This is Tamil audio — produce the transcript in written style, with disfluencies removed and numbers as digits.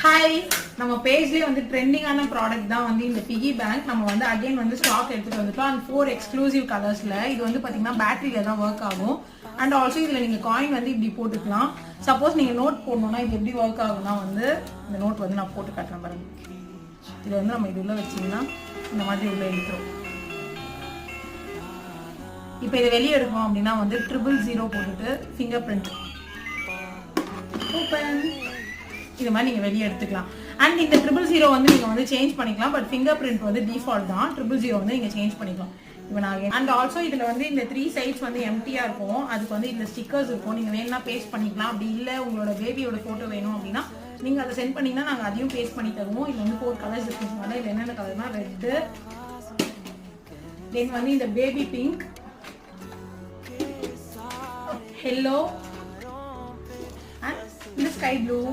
ஹாய், நம்ம பேஜ்லயே வந்து ட்ரெண்டிங்கான ப்ராடக்ட் தான் வந்து இந்த பிகி பேங்க். நம்ம வந்து அகைன் வந்து ஸ்டாக் எடுத்துட்டு வந்துட்டோம். அண்ட் 4 எக்ஸ்க்ளூசிவ் கலர்ஸ்ல. இது வந்து பாத்தீங்கன்னா பேட்டரியில தான் ஒர்க் ஆகும். அண்ட் ஆல்சோ இதுல நீங்க காயின் வந்து இப்படி போட்டுக்கலாம். சப்போஸ் நீங்க நோட் போடணும்னா இது எப்படி ஒர்க் ஆகும்னா வந்து இந்த நோட் வந்து நான் போட்டு காட்டுறேன் பாருங்க. இது வந்து நம்ம இது உள்ள வச்சீங்கன்னா இந்த மாதிரி உள்ள எடுத்துரும். இப்போ இதை வெளியே எடுக்கணும் அப்படின்னா வந்து 000 போட்டுட்டு ஃபிங்கர் பிரிண்ட் ஓப்பன், இது மாதிரி நீங்க வெளியே எடுத்துக்கலாம். அண்ட் இந்த 000 வந்து நீங்க வந்து சேஞ்ச் பண்ணிக்கலாம். பட் ஃபிங்கர் பிரிண்ட் வந்து டிஃபால்ட் தான். 000 வந்து நீங்க சேஞ்ச் பண்ணிக்கலாம். இப்போ நான் அண்ட் ஆல்சோ இதுல வந்து இந்த 3 சைட்ஸ் வந்து எம்டியா இருக்கும். அதுக்கு வந்து இதுல ஸ்டிக்கர்ஸ் இருக்கும். நீங்க வேணும்னா பேஸ்ட் பண்ணிக்கலாம். அப்படி இல்லை உங்களோட பேபியோட போட்டோ வேணும் அப்படின்னா நீங்க அதை சென்ட் பண்ணீங்கன்னா நாங்க அதையும் பேஸ்ட் பண்ணி தருவோம். இது வந்து 4 கலர்ஸ் இருக்குனால இது என்னென்ன கலர்னா ரெட், தென் வந்து இந்த baby pink, yellow and the sky blue